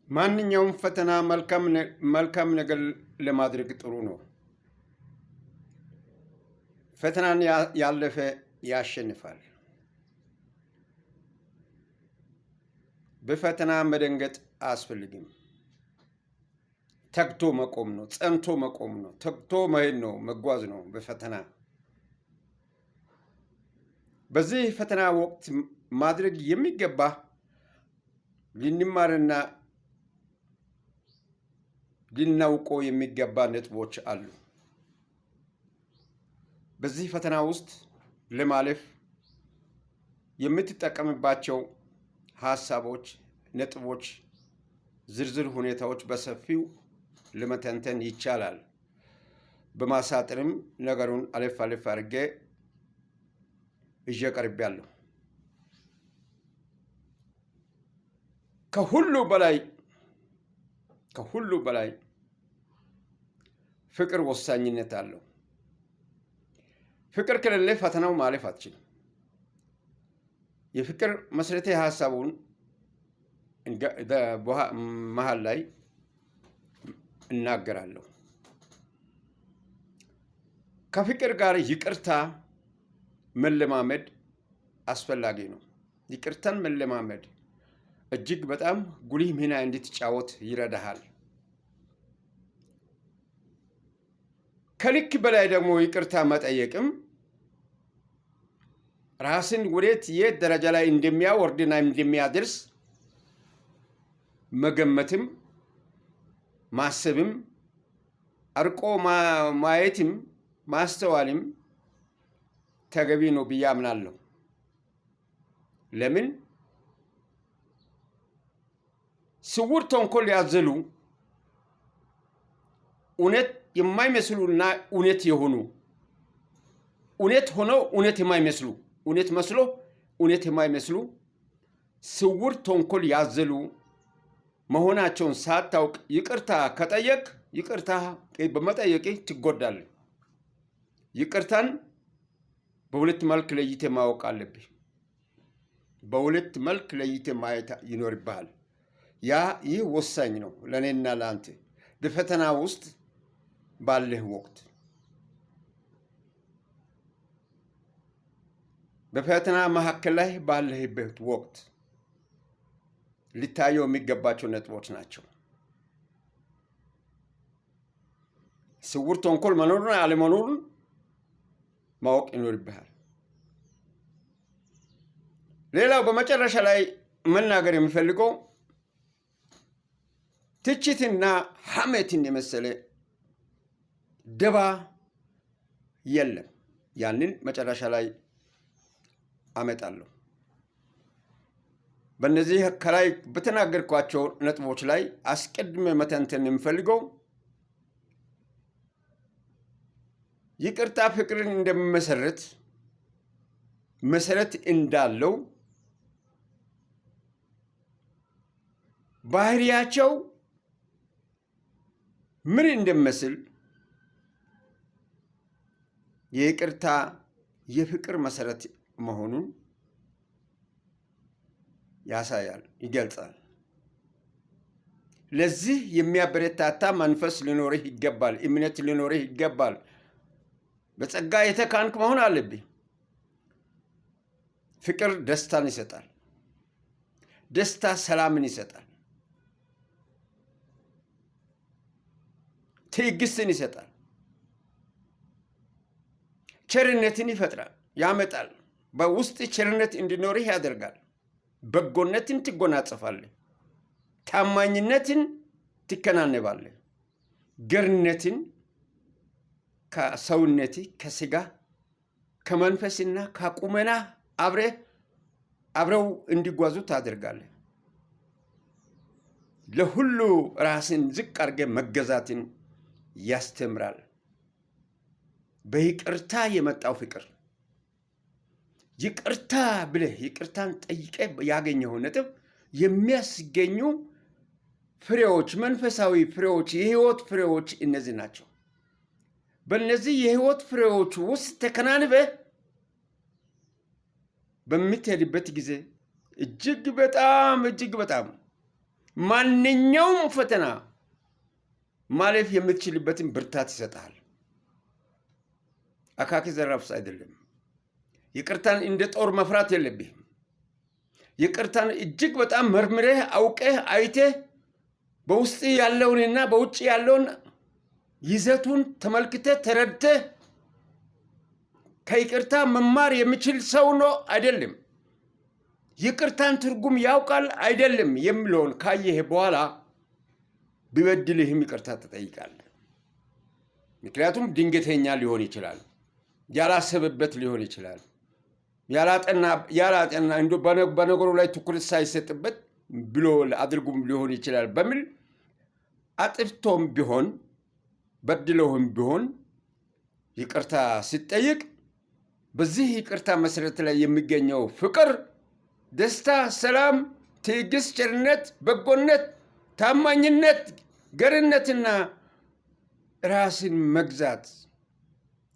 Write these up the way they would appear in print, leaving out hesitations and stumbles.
ማንኛውም ፈተና መልካም ነገር ለማድረግ ጥሩ ነው። ፈተናን ያለፈ ያሸንፋል። በፈተና መደንገጥ አያስፈልግም። ተግቶ መቆም ነው፣ ጸንቶ መቆም ነው፣ ተግቶ መሄድ ነው፣ መጓዝ ነው በፈተና። በዚህ ፈተና ወቅት ማድረግ የሚገባ ልንማርና ልናውቀው የሚገባ ነጥቦች አሉ። በዚህ ፈተና ውስጥ ለማለፍ የምትጠቀምባቸው ሀሳቦች፣ ነጥቦች፣ ዝርዝር ሁኔታዎች በሰፊው ለመተንተን ይቻላል። በማሳጠርም ነገሩን አለፍ አለፍ አድርጌ ይዤ ቀርቤያለሁ። ከሁሉ በላይ ፍቅር ወሳኝነት አለው። ፍቅር ከሌለ ፈተናው ማለፍ አትችልም። የፍቅር መሰረታዊ ሀሳቡን መሀል ላይ እናገራለሁ። ከፍቅር ጋር ይቅርታ መለማመድ አስፈላጊ ነው። ይቅርታን መለማመድ እጅግ በጣም ጉልህ ሚና እንድትጫወት ይረዳሃል። ከልክ በላይ ደግሞ ይቅርታ መጠየቅም ራስን የት ደረጃ ላይ እንደሚያወርድና እንደሚያደርስ መገመትም ማሰብም አርቆ ማየትም ማስተዋልም ተገቢ ነው ብዬ አምናለሁ። ለምን? ስውር ተንኮል ያዘሉ እውነት የማይመስሉና እውነት የሆኑ እውነት ሆነው እውነት የማይመስሉ እውነት መስሎ እውነት የማይመስሉ ስውር ተንኮል ያዘሉ መሆናቸውን ሳታውቅ ይቅርታ ከጠየቅ ይቅርታ በመጠየቅ ትጎዳለህ። ይቅርታን በሁለት መልክ ለይቴ ማወቅ አለብህ። በሁለት መልክ ለይቴ ማየት ይኖርብሃል። ይህ ወሳኝ ነው ለእኔና ለአንተ በፈተና ውስጥ ባለህ ወቅት። በፈተና መካከል ላይ ባለህበት ወቅት ሊታየው የሚገባቸው ነጥቦች ናቸው። ስውር ተንኮል መኖሩን አለመኖሩን ማወቅ ይኖርብሃል። ሌላው በመጨረሻ ላይ መናገር የሚፈልገው ትችትና ሐሜትን የመሰለ ደባ የለም። ያንን መጨረሻ ላይ አመጣለሁ። በእነዚህ ከላይ በተናገርኳቸው ነጥቦች ላይ አስቀድሜ መተንተን የምፈልገው ይቅርታ ፍቅርን እንደሚመሰረት መሰረት እንዳለው ባህሪያቸው ምን እንደሚመስል የይቅርታ የፍቅር መሰረት መሆኑን ያሳያል፣ ይገልጻል። ለዚህ የሚያበረታታ መንፈስ ሊኖርህ ይገባል። እምነት ሊኖርህ ይገባል። በጸጋ የተካንክ መሆን አለብህ። ፍቅር ደስታን ይሰጣል። ደስታ ሰላምን ይሰጣል። ትዕግስትን ይሰጣል። ቸርነትን ይፈጥራል፣ ያመጣል። በውስጥ ቸርነት እንዲኖርህ ያደርጋል። በጎነትን ትጎናጸፋለህ። ታማኝነትን ትከናነባለህ። ገርነትን ከሰውነት ከስጋ ከመንፈስና ከቁመና አብረው እንዲጓዙ ታደርጋለህ። ለሁሉ ራስን ዝቅ አድርገህ መገዛትን ያስተምራል። በይቅርታ የመጣው ፍቅር ይቅርታ ብለህ ይቅርታን ጠይቀህ ያገኘው ነጥብ የሚያስገኙ ፍሬዎች፣ መንፈሳዊ ፍሬዎች፣ የህይወት ፍሬዎች እነዚህ ናቸው። በእነዚህ የህይወት ፍሬዎች ውስጥ ተከናንበህ በምትሄድበት ጊዜ እጅግ በጣም ማንኛውም ፈተና ማለፍ የምትችልበትን ብርታት ይሰጣል። አካኪ ዘራፍስ አይደለም። ይቅርታን እንደ ጦር መፍራት የለብህም። ይቅርታን እጅግ በጣም መርምረህ አውቀህ አይተህ በውስጥ ያለውንና በውጭ ያለውን ይዘቱን ተመልክተህ ተረድተህ ከይቅርታ መማር የሚችል ሰው ነው አይደለም። ይቅርታን ትርጉም ያውቃል አይደለም የሚለውን ካየህ በኋላ ቢበድልህም ይቅርታ ትጠይቃለህ። ምክንያቱም ድንገተኛ ሊሆን ይችላል፣ ያላሰበበት ሊሆን ይችላል፣ ያላጠና እንዶ በነገሩ ላይ ትኩረት ሳይሰጥበት ብሎ አድርጉም ሊሆን ይችላል በሚል አጥፍቶም ቢሆን በድለውም ቢሆን ይቅርታ ሲጠይቅ በዚህ ይቅርታ መሰረት ላይ የሚገኘው ፍቅር፣ ደስታ፣ ሰላም፣ ትዕግስት፣ ቸርነት፣ በጎነት፣ ታማኝነት፣ ገርነትና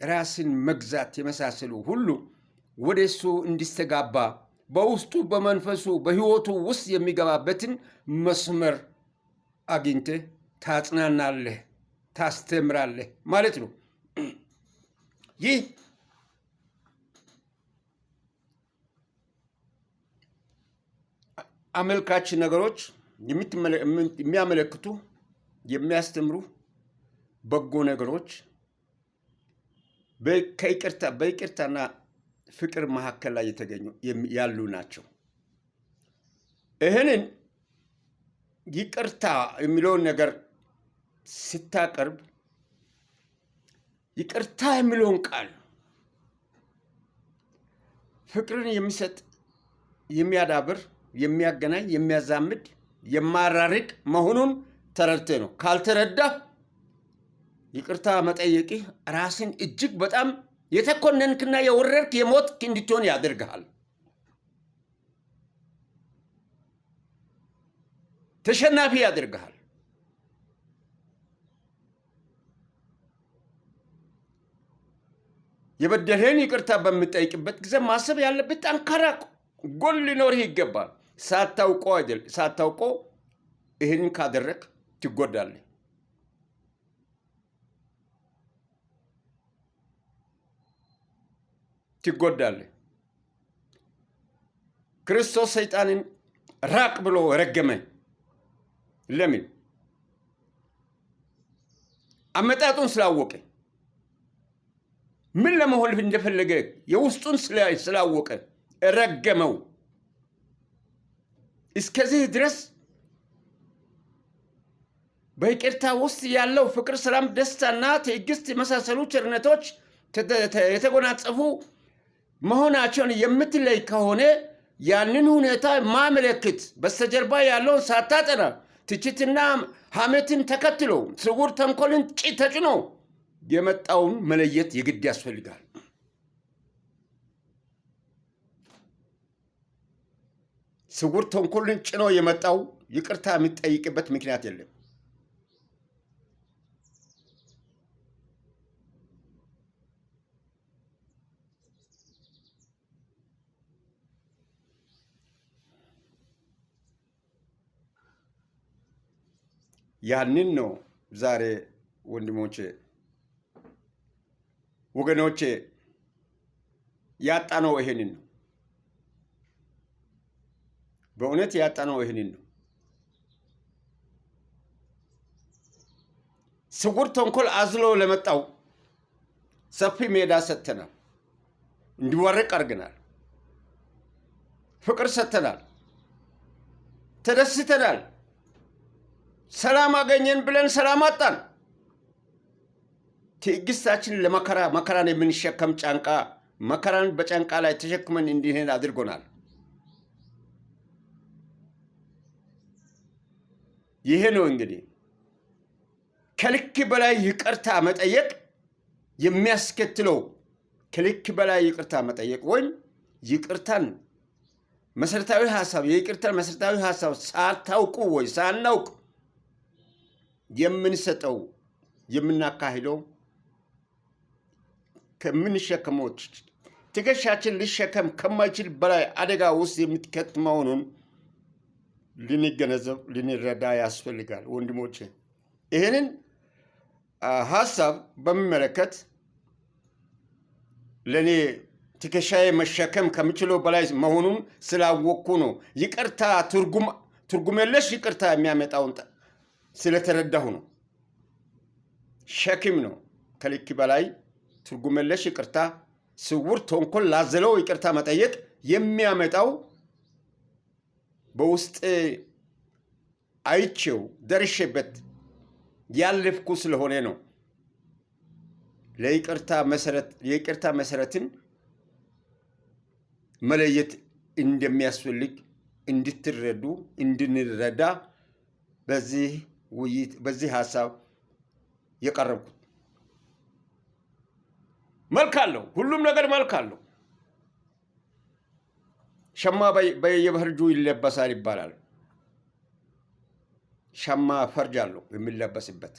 ራስን መግዛት የመሳሰሉ ሁሉ ወደሱ እንዲስተጋባ በውስጡ በመንፈሱ በህይወቱ ውስጥ የሚገባበትን መስመር አግኝተህ ታጽናናለህ፣ ታስተምራለህ ማለት ነው። ይህ አመልካች ነገሮች የሚያመለክቱ የሚያስተምሩ በጎ ነገሮች በይቅርታና ፍቅር መካከል ላይ የተገኙ ያሉ ናቸው። ይህንን ይቅርታ የሚለውን ነገር ስታቀርብ ይቅርታ የሚለውን ቃል ፍቅርን የሚሰጥ የሚያዳብር የሚያገናኝ የሚያዛምድ የማራርቅ መሆኑን ተረድተህ ነው። ካልተረዳህ ይቅርታ መጠየቅህ ራስን እጅግ በጣም የተኮነንክና የወረድክ የሞትክ እንድትሆን ያደርግሃል። ተሸናፊ ያደርግሃል። የበደልህን ይቅርታ በምጠይቅበት ጊዜ ማሰብ ያለበት ጠንካራ ጎን ሊኖርህ ይገባል። ሳታውቀው ይህንን ካደረግ ትጎዳለህ። ክርስቶስ ሰይጣንን ራቅ ብሎ ረገመ። ለምን? አመጣጡን ስላወቀ፣ ምን ለመሆን እንደፈለገ የውስጡን ስላወቀ ረገመው። እስከዚህ ድረስ በይቅርታ ውስጥ ያለው ፍቅር፣ ሰላም፣ ደስታና ትዕግስት የመሳሰሉ ቸርነቶች የተጎናጸፉ መሆናቸውን የምትለይ ከሆነ ያንን ሁኔታ ማመለክት በስተጀርባ ያለውን ሳታጠና ትችትና ሐሜትን ተከትሎ ስውር ተንኮልን ተጭኖ የመጣውን መለየት የግድ ያስፈልጋል። ስውር ተንኮልን ጭኖ የመጣው ይቅርታ የሚጠይቅበት ምክንያት የለም። ያንን ነው ዛሬ ወንድሞቼ ወገኖቼ ያጣነው ይሄንን ነው። በእውነት ያጣነው ይሄንን ነው። ስውር ተንኮል አዝሎ ለመጣው ሰፊ ሜዳ ሰጥተናል። እንዲወርቅ አድርገናል። ፍቅር ሰጥተናል። ተደስተናል። ሰላም አገኘን ብለን ሰላም አጣን። ትዕግስታችን መከራን የምንሸከም ጫንቃ መከራን በጫንቃ ላይ ተሸክመን እንዲሄን አድርጎናል። ይሄ ነው እንግዲህ ከልክ በላይ ይቅርታ መጠየቅ የሚያስከትለው። ከልክ በላይ ይቅርታ መጠየቅ ወይም ይቅርታን መሰረታዊ ሐሳብ የይቅርታን መሰረታዊ ሐሳብ ሳታውቁ ወይ ሳናውቅ የምንሰጠው የምናካሂደው ከምንሸከመው ትከሻችን ሊሸከም ከማይችል በላይ አደጋ ውስጥ የምትከት መሆኑን ልንገነዘብ ልንረዳ ያስፈልጋል ወንድሞቼ። ይህንን ሀሳብ በሚመለከት ለእኔ ትከሻዬ መሸከም ከምችለው በላይ መሆኑን ስላወቅኩ ነው። ይቅርታ ትርጉም የለሽ ይቅርታ የሚያመጣውን ስለተረዳሁ ነው። ሸክም ነው። ከልክ በላይ ትርጉም የለሽ ይቅርታ፣ ስውር ተንኮል ላዘለው ይቅርታ መጠየቅ የሚያመጣው በውስጥ አይቼው ደርሼበት ያለፍኩ ስለሆነ ነው። የይቅርታ መሰረትን መለየት እንደሚያስፈልግ እንድትረዱ እንድንረዳ በዚህ ሀሳብ የቀረብኩት። መልክ አለው፣ ሁሉም ነገር መልክ አለው። ሸማ በየፈርጁ ይለበሳል ይባላል። ሸማ ፈርጅ አለው የሚለበስበት።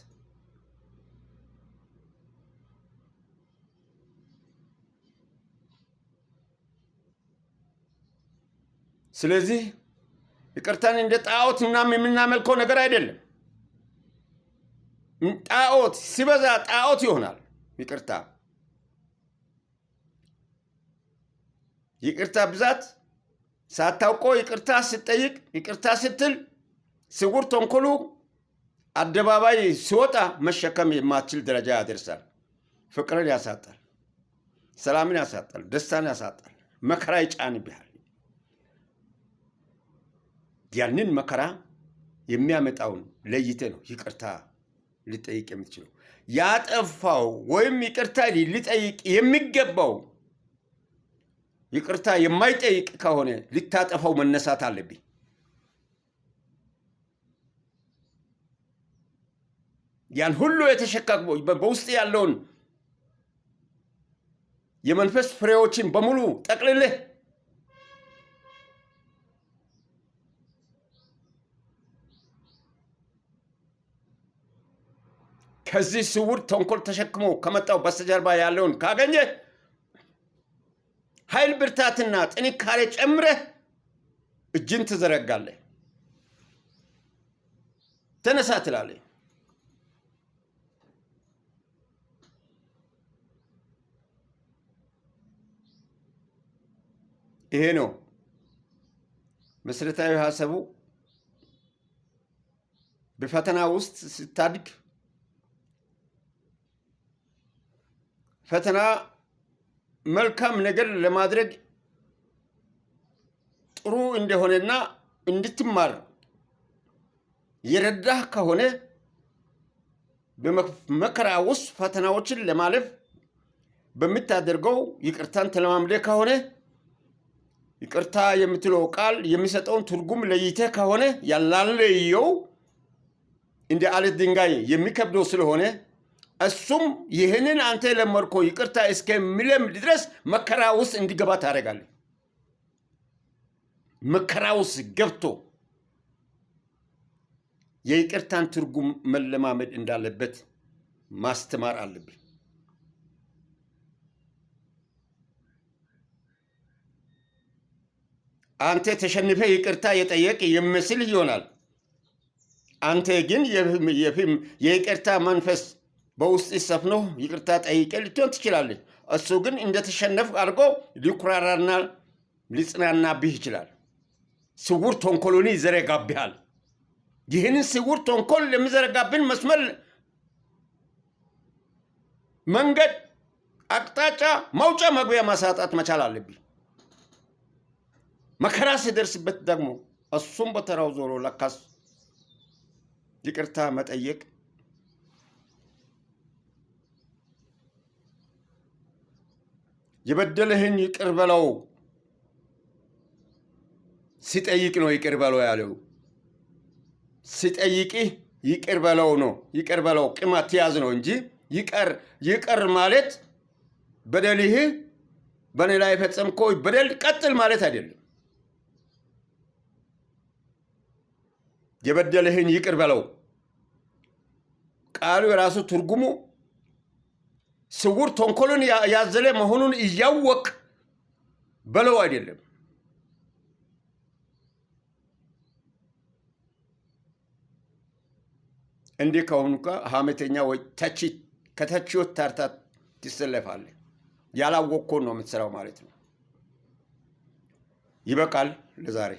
ስለዚህ ይቅርታን እንደ ጣዖት ምናምን የምናመልከው ነገር አይደለም። ጣዖት ሲበዛ ጣዖት ይሆናል። ይቅርታ ብዛት ሳታውቀው ይቅርታ ስትጠይቅ ይቅርታ ስትል ስውር ተንኮሉ አደባባይ ሲወጣ መሸከም የማትችል ደረጃ ያደርሳል። ፍቅርን ያሳጣል፣ ሰላምን ያሳጣል፣ ደስታን ያሳጣል፣ መከራ ይጫንብሃል። ያንን መከራ የሚያመጣውን ለይተ ነው ይቅርታ ሊጠይቅ የምትችለው። ያጠፋው ወይም ይቅርታ ሊጠይቅ የሚገባው ይቅርታ የማይጠይቅ ከሆነ ልታጠፋው መነሳት አለብኝ። ያን ሁሉ የተሸከመው በውስጥ ያለውን የመንፈስ ፍሬዎችን በሙሉ ጠቅልለህ ከዚህ ስውር ተንኮል ተሸክሞ ከመጣው በስተጀርባ ያለውን ካገኘ ኃይል ብርታትና ጥንካሬ ጨምረህ እጅን ትዘረጋለህ፣ ተነሳ ትላለህ። ይሄ ነው መሰረታዊ ሀሳቡ። በፈተና ውስጥ ስታድግ ፈተና መልካም ነገር ለማድረግ ጥሩ እንደሆነና እንድትማር የረዳህ ከሆነ በመከራ ውስጥ ፈተናዎችን ለማለፍ በምታደርገው ይቅርታን ተለማምደህ ከሆነ ይቅርታ የምትለው ቃል የሚሰጠውን ትርጉም ለይተህ ከሆነ ያላለየው እንደ አለት ድንጋይ የሚከብደው ስለሆነ እሱም ይህንን አንተ ለመርኮ ይቅርታ እስከሚለምድ ድረስ መከራ ውስጥ እንዲገባ ታደርጋለህ። መከራ ውስጥ ገብቶ የይቅርታን ትርጉም መለማመድ እንዳለበት ማስተማር አለብን። አንተ ተሸንፈ ይቅርታ የጠየቅ የሚመስል ይሆናል። አንተ ግን የይቅርታ መንፈስ በውስጥ ሰፍኖ ይቅርታ ጠይቀ ልትሆን ትችላለህ። እሱ ግን እንደተሸነፍ አድርጎ ሊኩራራና ሊጽናናብህ ይችላል። ስውር ተንኮሉን ይዘረጋብሃል። ይህንን ስውር ተንኮል ለሚዘረጋብን መስመር መንገድ፣ አቅጣጫ፣ መውጫ መግቢያ ማሳጣት መቻል አለብህ። መከራ ሲደርስበት ደግሞ እሱም በተራው ዞሮ ለካስ ይቅርታ መጠየቅ የበደለህን ይቅር በለው ሲጠይቅ ነው ይቅር በለው ያለው። ሲጠይቅህ ይቅር በለው ነው። ይቅር በለው ቅማት ያዝ ነው እንጂ ይቅር ማለት በደልህ በእኔ ላይ ፈጸምከው በደል ቀጥል ማለት አይደለም። የበደለህን ይቅር በለው ቃሉ የራሱ ትርጉሙ ስውር ተንኮልን ያዘለ መሆኑን እያወቅ በለው አይደለም። እንዲህ ከሆንኩ ሀሜተኛ ወይ ተቺ ከተቺዎች ተርታ ትሰለፋለህ። ያላወቅከውን ነው የምትሰራው ማለት ነው። ይበቃል ለዛሬ።